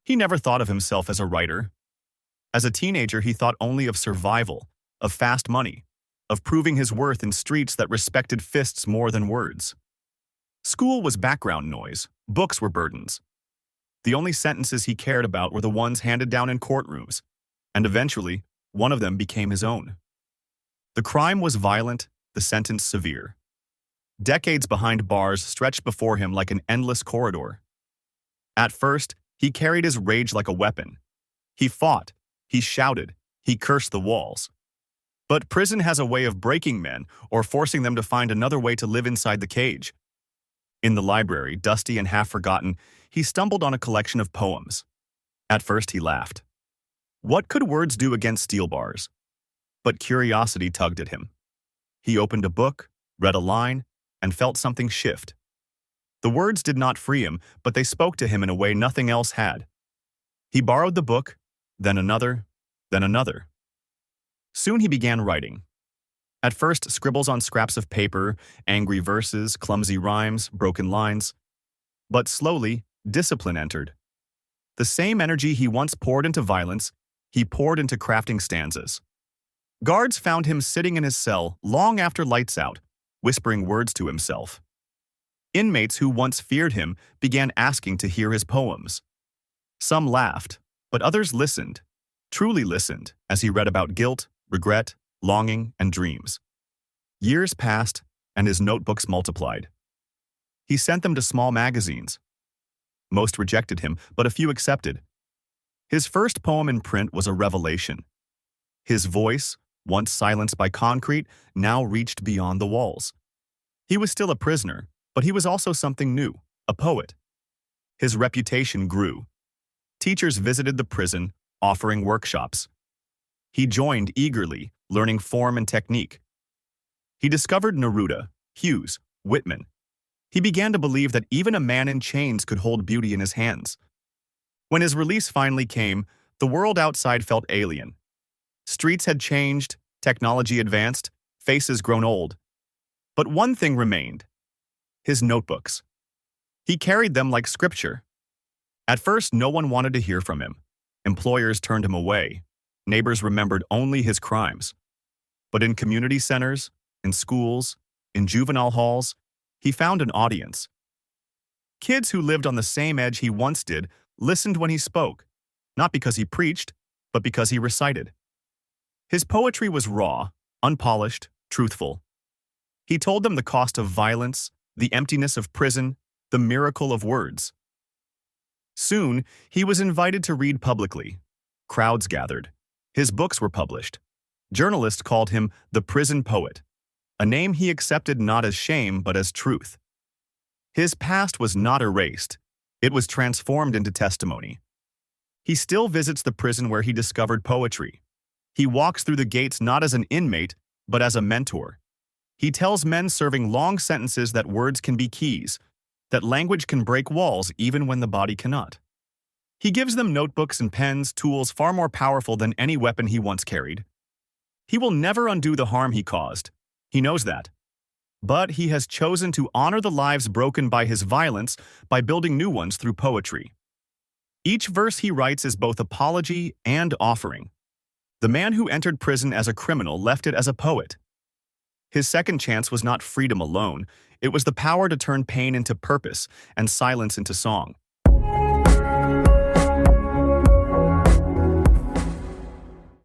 He never thought of himself as a writer. As a teenager, he thought only of survival, of fast money, of proving his worth in streets that respected fists more than words. School was background noise, books were burdens. The only sentences he cared about were the ones handed down in courtrooms, and eventually, one of them became his own. The crime was violent, the sentence severe. Decades behind bars stretched before him like an endless corridor. At first, he carried his rage like a weapon. He fought, he shouted, he cursed the walls. But prison has a way of breaking men or forcing them to find another way to live inside the cage. In the library, dusty and half-forgotten, he stumbled on a collection of poems. At first, he laughed. What could words do against steel bars? But curiosity tugged at him. He opened a book, read a line, and felt something shift. The words did not free him, but they spoke to him in a way nothing else had. He borrowed the book, then another, then another. Soon he began writing. At first, scribbles on scraps of paper, angry verses, clumsy rhymes, broken lines. But slowly, discipline entered. The same energy he once poured into violence, he poured into crafting stanzas. Guards found him sitting in his cell long after lights out, whispering words to himself. Inmates who once feared him began asking to hear his poems. Some laughed, but others listened, truly listened, as he read about guilt, regret, longing, and dreams. Years passed, and his notebooks multiplied. He sent them to small magazines. Most rejected him, but a few accepted. His first poem in print was a revelation. His voice, once silenced by concrete, now reached beyond the walls. He was still a prisoner, but he was also something new, a poet. His reputation grew. Teachers visited the prison, offering workshops. He joined eagerly, learning form and technique. He discovered Neruda, Hughes, Whitman. He began to believe that even a man in chains could hold beauty in his hands. When his release finally came, the world outside felt alien. Streets had changed, technology advanced, faces grown old. But one thing remained: his notebooks. He carried them like scripture. At first, no one wanted to hear from him. Employers turned him away. Neighbors remembered only his crimes. But in community centers, in schools, in juvenile halls, he found an audience. Kids who lived on the same edge he once did listened when he spoke, not because he preached, but because he recited. His poetry was raw, unpolished, truthful. He told them the cost of violence, the emptiness of prison, the miracle of words. Soon, he was invited to read publicly. Crowds gathered. His books were published. Journalists called him the prison poet, a name he accepted not as shame but as truth. His past was not erased. It was transformed into testimony. He still visits the prison where he discovered poetry. He walks through the gates not as an inmate, but as a mentor. He tells men serving long sentences that words can be keys, that language can break walls even when the body cannot. He gives them notebooks and pens, tools far more powerful than any weapon he once carried. He will never undo the harm he caused. He knows that. But he has chosen to honor the lives broken by his violence by building new ones through poetry. Each verse he writes is both apology and offering. The man who entered prison as a criminal left it as a poet. His second chance was not freedom alone, it was the power to turn pain into purpose and silence into song.